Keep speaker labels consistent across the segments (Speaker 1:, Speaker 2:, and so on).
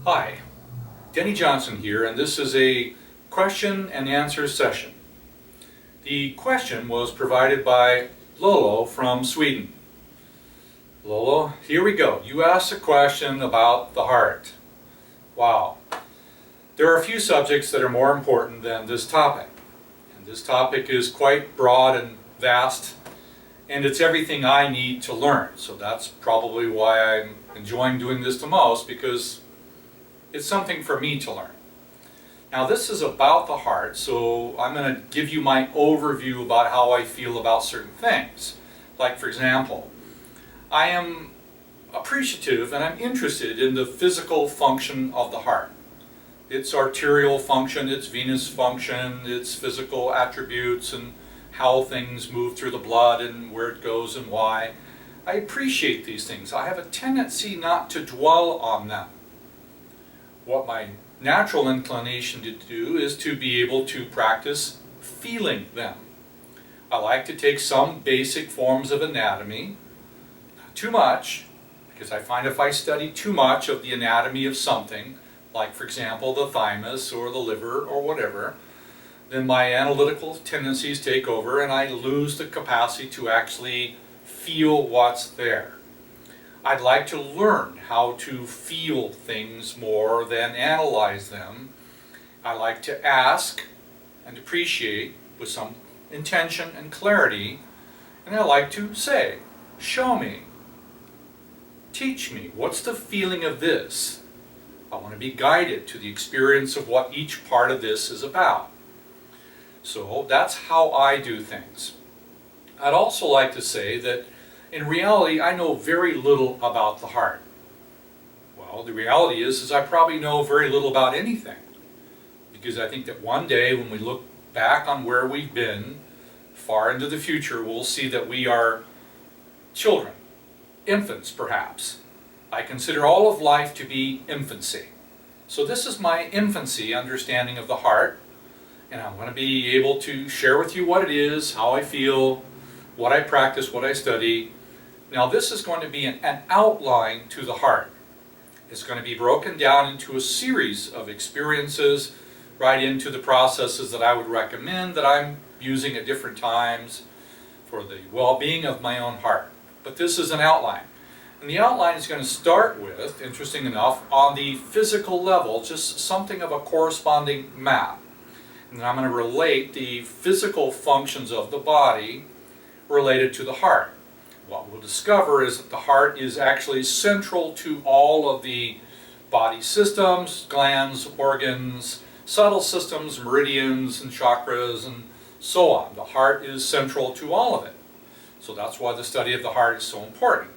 Speaker 1: Hi, Denny Johnson here, and this is a question and answer session. The question was provided by Lolo from Sweden. Lolo, here we go. You asked a question about the heart. Wow. There are a few subjects that are more important than this topic. And this topic is quite broad and vast, and it's everything I need to learn. So that's probably why I'm enjoying doing this the most, because it's something for me to learn. Now this is about the heart, so I'm going to give you my overview about how I feel about certain things. Like, for example, I am appreciative and I'm interested in the physical function of the heart. Its arterial function, its venous function, its physical attributes, and how things move through the blood and where it goes and why. I appreciate these things. I have a tendency not to dwell on them. What my natural inclination to do is to be able to practice feeling them. I like to take some basic forms of anatomy, not too much, because I find if I study too much of the anatomy of something, like for example the thymus or the liver or whatever, then my analytical tendencies take over and I lose the capacity to actually feel what's there. I'd like to learn how to feel things more than analyze them. I like to ask and appreciate with some intention and clarity, and I like to say, show me, teach me, what's the feeling of this? I want to be guided to the experience of what each part of this is about. So that's how I do things. I'd also like to say that in reality, I know very little about the heart. Well, the reality is I probably know very little about anything. Because I think that one day when we look back on where we've been, far into the future, we'll see that we are children, infants perhaps. I consider all of life to be infancy. So this is my infancy understanding of the heart, and I'm going to be able to share with you what it is, how I feel, what I practice, what I study. Now this is going to be an outline to the heart. It's going to be broken down into a series of experiences right into the processes that I would recommend that I'm using at different times for the well-being of my own heart. But this is an outline. And the outline is going to start with, interesting enough, on the physical level, just something of a corresponding map. And then I'm going to relate the physical functions of the body related to the heart. What we'll discover is that the heart is actually central to all of the body systems, glands, organs, subtle systems, meridians, and chakras, and so on. The heart is central to all of it. So that's why the study of the heart is so important.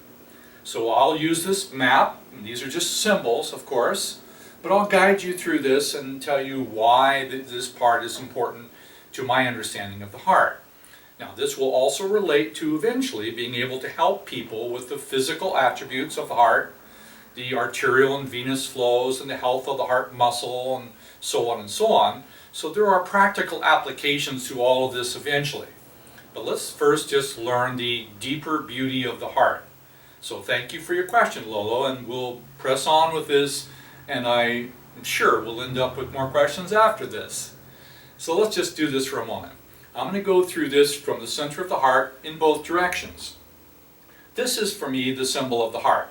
Speaker 1: So I'll use this map, and these are just symbols, of course, but I'll guide you through this and tell you why this part is important to my understanding of the heart. Now this will also relate to eventually being able to help people with the physical attributes of the heart, the arterial and venous flows, and the health of the heart muscle, and so on and so on. So there are practical applications to all of this eventually. But let's first just learn the deeper beauty of the heart. So thank you for your question, Lolo, and we'll press on with this, and I'm sure we'll end up with more questions after this. So let's just do this for a moment. I'm going to go through this from the center of the heart in both directions. This is for me the symbol of the heart.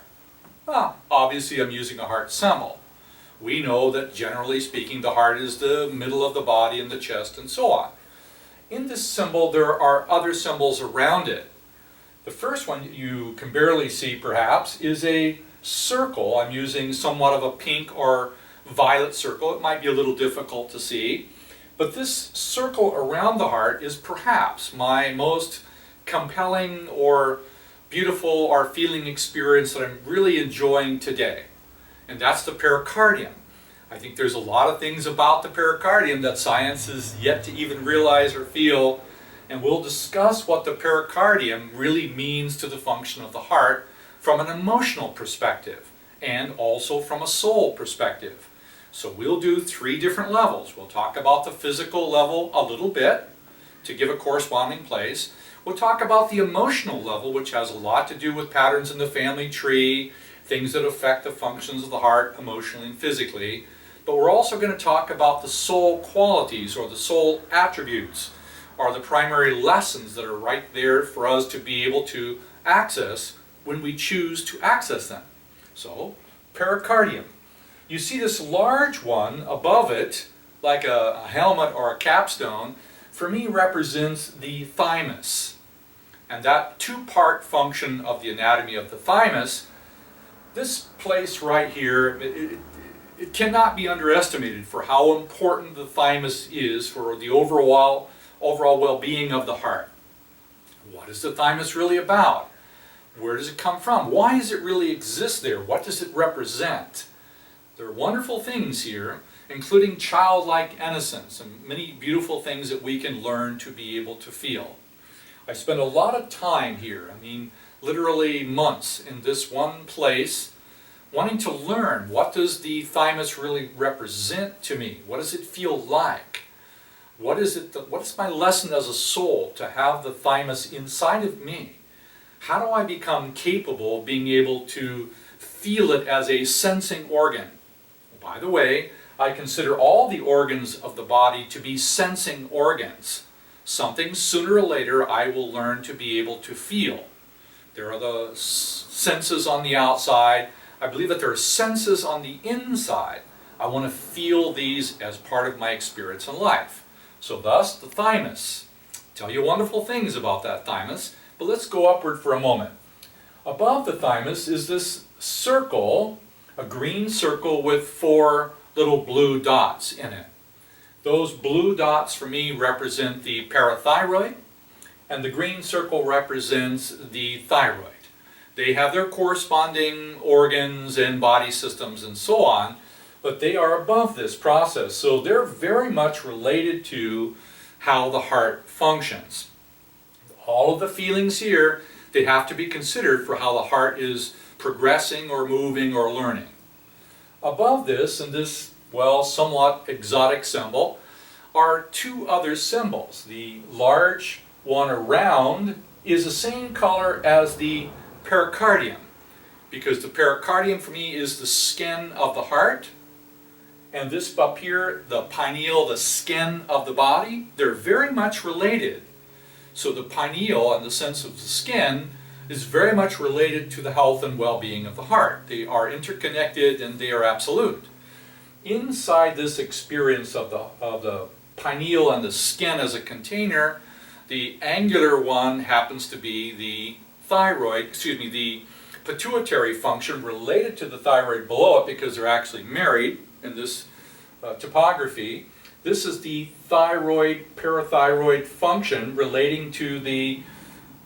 Speaker 1: Obviously I'm using a heart symbol. We know that generally speaking the heart is the middle of the body and the chest and so on. In this symbol there are other symbols around it. The first one you can barely see perhaps is a circle. I'm using somewhat of a pink or violet circle. It might be a little difficult to see. But this circle around the heart is perhaps my most compelling or beautiful or feeling experience that I'm really enjoying today. And that's the pericardium. I think there's a lot of things about the pericardium that science is yet to even realize or feel. And we'll discuss what the pericardium really means to the function of the heart from an emotional perspective and also from a soul perspective. So we'll do 3 different levels. We'll talk about the physical level a little bit to give a corresponding place. We'll talk about the emotional level, which has a lot to do with patterns in the family tree, things that affect the functions of the heart emotionally and physically. But we're also going to talk about the soul qualities or the soul attributes, or the primary lessons that are right there for us to be able to access when we choose to access them. So, pericardium. You see this large one above it, like a helmet or a capstone, for me represents the thymus. And that two-part function of the anatomy of the thymus, this place right here, it cannot be underestimated for how important the thymus is for the overall well-being of the heart. What is the thymus really about? Where does it come from? Why does it really exist there? What does it represent? There are wonderful things here, including childlike innocence and many beautiful things that we can learn to be able to feel. I spent a lot of time here, literally months in this one place, wanting to learn what does the thymus really represent to me? What does it feel like? What is my lesson as a soul to have the thymus inside of me? How do I become capable of being able to feel it as a sensing organ? By the way, I consider all the organs of the body to be sensing organs. Something sooner or later I will learn to be able to feel. There are the senses on the outside. I believe that there are senses on the inside. I want to feel these as part of my experience in life. So thus, the thymus. Tell you wonderful things about that thymus, but let's go upward for a moment. Above the thymus is this circle, a green circle with 4 little blue dots in it. Those blue dots for me represent the parathyroid, and the green circle represents the thyroid. They have their corresponding organs and body systems and so on, but they are above this process. So they're very much related to how the heart functions. All of the feelings here, they have to be considered for how the heart is progressing or moving or learning. Above this, and this, somewhat exotic symbol, are 2 other symbols. The large one around is the same color as the pericardium, because the pericardium for me is the skin of the heart, and this up here, the pineal, the skin of the body, they're very much related. So the pineal, in the sense of the skin, is very much related to the health and well-being of the heart. They are interconnected and they are absolute. Inside this experience of the pineal and the skin as a container, the angular one happens to be the the pituitary function related to the thyroid below it, because they're actually married in this topography. This is the parathyroid function relating to the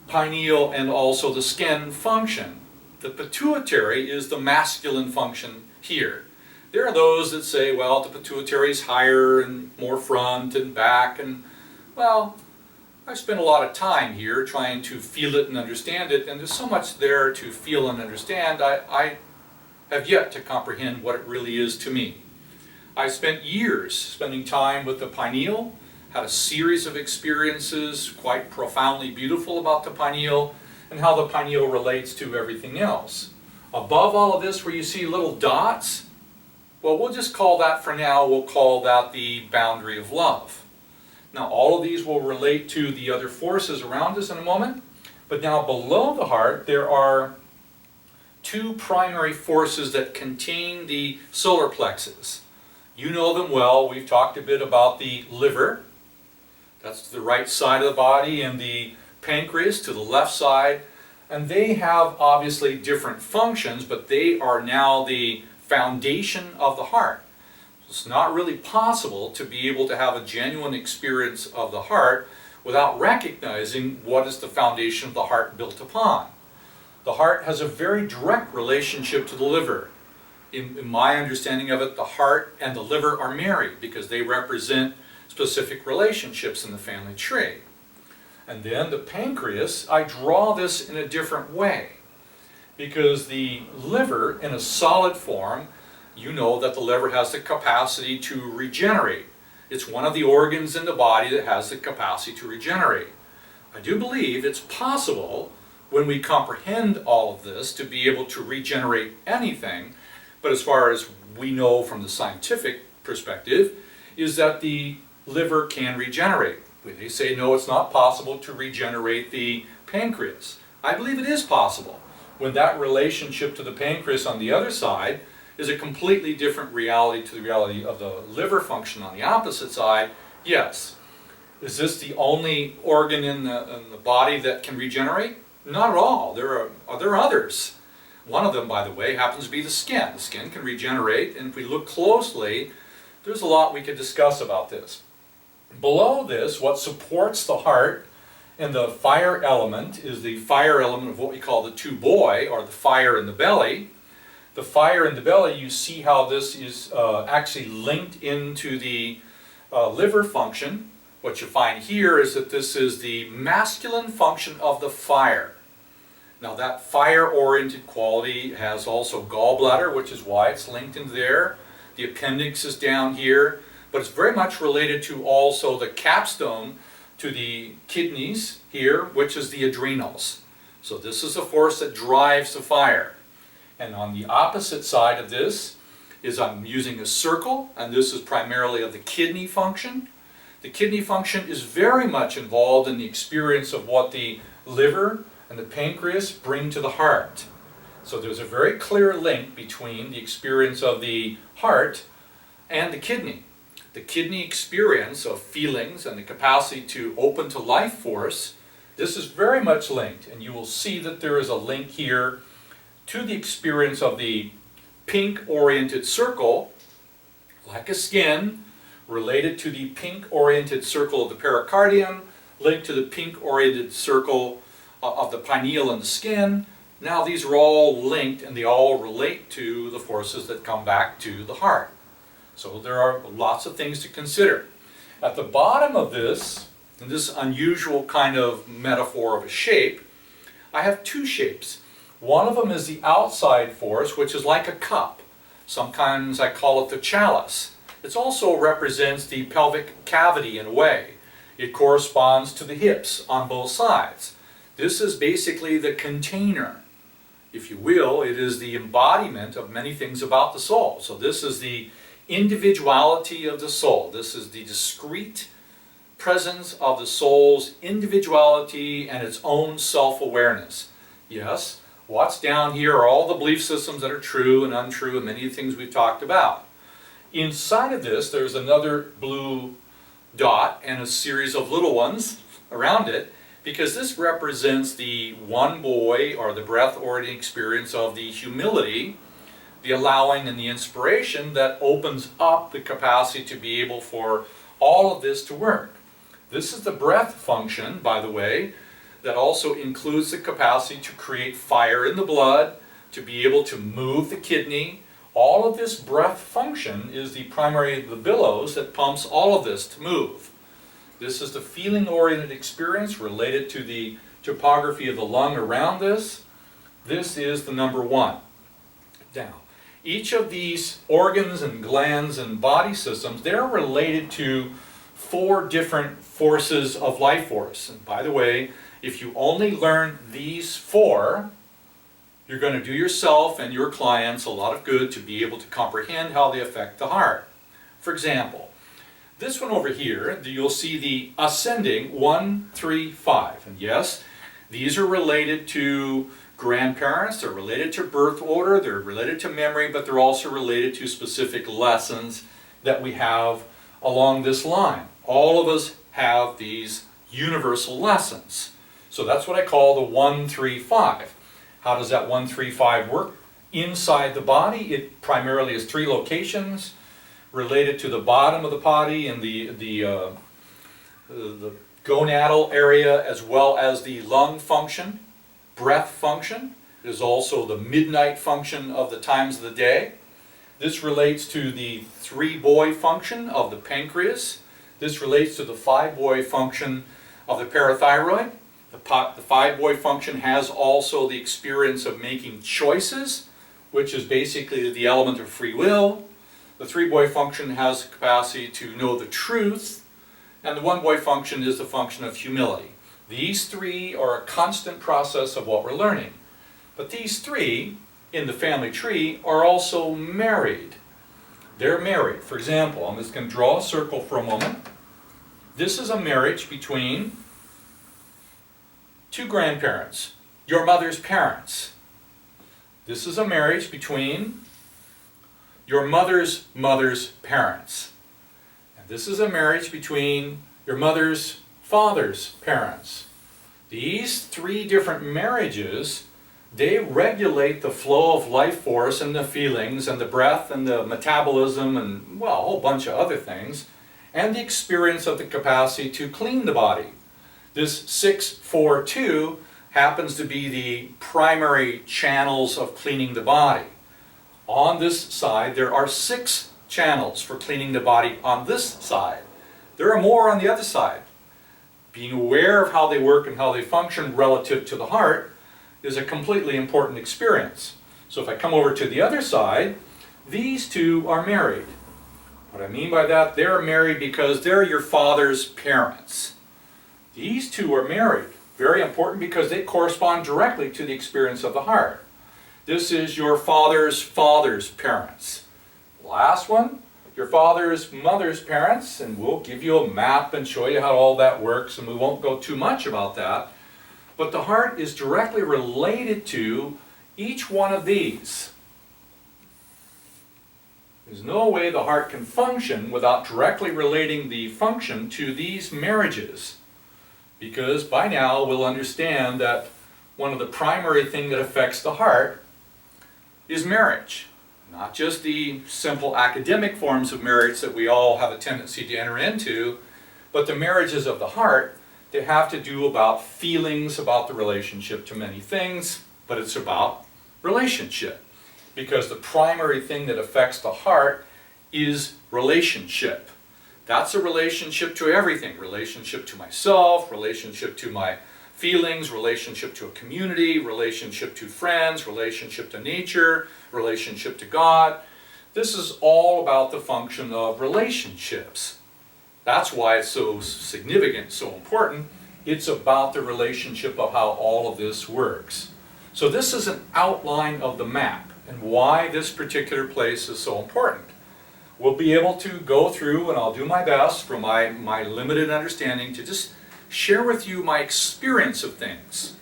Speaker 1: pineal and also the skin function. The pituitary is the masculine function here. There are those that say, well, the pituitary is higher and more front and back, and I've spent a lot of time here trying to feel it and understand it, and there's so much there to feel and understand, I have yet to comprehend what it really is to me. I spent years spending time with the pineal, had a series of experiences quite profoundly beautiful about the pineal and how the pineal relates to everything else. Above all of this, where you see little dots, we'll just call that for now, we'll call that the boundary of love. Now all of these will relate to the other forces around us in a moment, but now below the heart there are 2 primary forces that contain the solar plexus. You know them well. We've talked a bit about the liver, that's the right side of the body, and the pancreas to the left side, and they have obviously different functions, but they are now the foundation of the heart. It's not really possible to be able to have a genuine experience of the heart without recognizing what is the foundation of the heart built upon. The heart has a very direct relationship to the liver. In my understanding of it, the heart and the liver are married because they represent specific relationships in the family tree. And then the pancreas, I draw this in a different way, because the liver in a solid form, you know that the liver has the capacity to regenerate. It's one of the organs in the body that has the capacity to regenerate. I do believe it's possible when we comprehend all of this to be able to regenerate anything, but as far as we know from the scientific perspective, is that the liver can regenerate. They say no, it's not possible to regenerate the pancreas. I believe it is possible when that relationship to the pancreas on the other side is a completely different reality to the reality of the liver function on the opposite side. Yes. Is this the only organ in the body that can regenerate? Not at all. There are others. One of them, by the way, happens to be the skin. The skin can regenerate, and if we look closely, there's a lot we could discuss about this. Below this, what supports the heart and the fire element is the fire element of what we call the two-boy, or the fire in the belly. The fire in the belly, you see how this is actually linked into the liver function. What you find here is that this is the masculine function of the fire. Now that fire-oriented quality has also gallbladder, which is why it's linked in there. The appendix is down here, but it's very much related to also the capstone to the kidneys here, which is the adrenals. So this is the force that drives the fire. And on the opposite side of this is I'm using a circle, and this is primarily of the kidney function. The kidney function is very much involved in the experience of what the liver and the pancreas bring to the heart. So there's a very clear link between the experience of the heart and the kidney. The kidney experience of feelings and the capacity to open to life force, this is very much linked, and you will see that there is a link here to the experience of the pink-oriented circle, like a skin, related to the pink-oriented circle of the pericardium, linked to the pink-oriented circle of the pineal and the skin. Now these are all linked, and they all relate to the forces that come back to the heart. So there are lots of things to consider. At the bottom of this, in this unusual kind of metaphor of a shape, I have two shapes. One of them is the outside force, which is like a cup. Sometimes I call it the chalice. It also represents the pelvic cavity in a way. It corresponds to the hips on both sides. This is basically the container. If you will, it is the embodiment of many things about the soul. So this is the individuality of the soul. This is the discrete presence of the soul's individuality and its own self-awareness. Yes, what's down here are all the belief systems that are true and untrue and many things we've talked about. Inside of this, there's another blue dot and a series of little ones around it, because this represents the one boy, or the breath-oriented experience of the humility, the allowing and the inspiration that opens up the capacity to be able for all of this to work. This is the breath function, by the way, that also includes the capacity to create fire in the blood, to be able to move the kidney. All of this breath function is the primary, the billows that pumps all of this to move. This is the feeling-oriented experience related to the topography of the lung around this. This is the number one. Now, each of these organs and glands and body systems, they're related to 4 different forces of life force. And by the way, if you only learn these 4, you're going to do yourself and your clients a lot of good to be able to comprehend how they affect the heart. For example, this one over here, you'll see the ascending 1, 3, 5. And yes, these are related to grandparents, they're related to birth order, they're related to memory, but they're also related to specific lessons that we have along this line. All of us have these universal lessons. So that's what I call the 1, 3, 5. How does that 1, 3, 5 work? Inside the body, it primarily is 3 locations related to the bottom of the body and the gonadal area, as well as the lung function. Breath function is also the midnight function of the times of the day. This relates to the 3-boy function of the pancreas. This relates to the 5-boy function of the parathyroid. The 5-boy function has also the experience of making choices, which is basically the element of free will. The 3-boy function has the capacity to know the truth, and the 1-boy function is the function of humility. These three are a constant process of what we're learning. But these three in the family tree are also married. They're married. For example, I'm just going to draw a circle for a moment. This is a marriage between two grandparents, your mother's parents. This is a marriage between your mother's mother's parents. And this is a marriage between your mother's father's parents. These three different marriages, they regulate the flow of life force and the feelings and the breath and the metabolism and, well, a whole bunch of other things, and the experience of the capacity to clean the body. This 6-4-2 happens to be the primary channels of cleaning the body. On this side, there are 6 channels for cleaning the body on this side. There are more on the other side. Being aware of how they work and how they function relative to the heart is a completely important experience. So if I come over to the other side, these two are married. What I mean by that, they're married because they're your father's parents. These two are married. Very important because they correspond directly to the experience of the heart. This is your father's father's parents. Last one, your father's mother's parents, and we'll give you a map and show you how all that works, and we won't go too much about that. But the heart is directly related to each one of these. There's no way the heart can function without directly relating the function to these marriages. Because by now we'll understand that one of the primary things that affects the heart is marriage. Not just the simple academic forms of marriage that we all have a tendency to enter into, but the marriages of the heart that have to do about feelings, about the relationship to many things, but it's about relationship. Because the primary thing that affects the heart is relationship. That's a relationship to everything. Relationship to myself, relationship to my feelings, relationship to a community, relationship to friends, relationship to nature, relationship to God. This is all about the function of relationships. That's why it's so significant, so important. It's about the relationship of how all of this works. So this is an outline of the map and why this particular place is so important. We'll be able to go through, and I'll do my best from my limited understanding to just share with you my experience of things.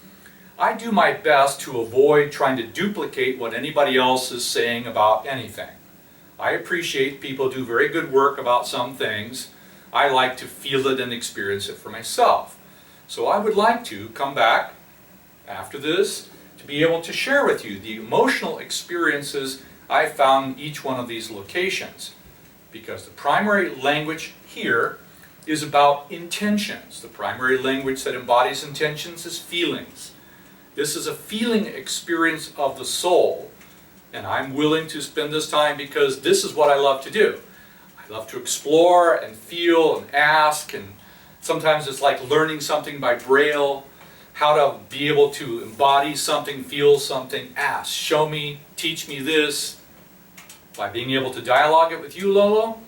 Speaker 1: I do my best to avoid trying to duplicate what anybody else is saying about anything. I appreciate people do very good work about some things. I like to feel it and experience it for myself. So I would like to come back after this to be able to share with you the emotional experiences I found in each one of these locations. Because the primary language here is about intentions. The primary language that embodies intentions is feelings. This is a feeling experience of the soul. And I'm willing to spend this time because this is what I love to do. I love to explore and feel and ask, and sometimes it's like learning something by braille, how to be able to embody something, feel something, ask, show me, teach me this. By being able to dialogue it with you, Lolo,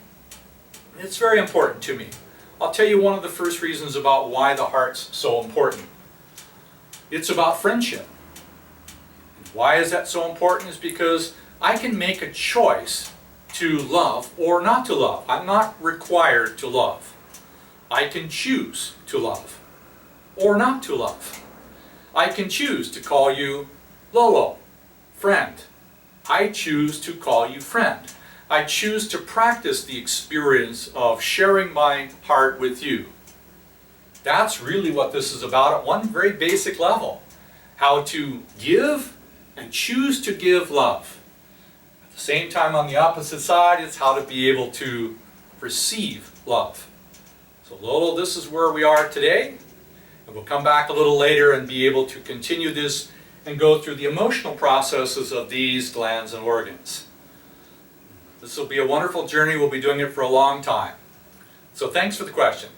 Speaker 1: it's very important to me. I'll tell you one of the first reasons about why the heart's so important. It's about friendship. And why is that so important? Is because I can make a choice to love or not to love. I'm not required to love. I can choose to love or not to love. I can choose to call you Lolo, friend. I choose to call you friend. I choose to practice the experience of sharing my heart with you. That's really what this is about at one very basic level. How to give and choose to give love. At the same time, on the opposite side, it's how to be able to receive love. So Lolo, this is where we are today. And we'll come back a little later and be able to continue this and go through the emotional processes of these glands and organs. This will be a wonderful journey. We'll be doing it for a long time. So thanks for the question.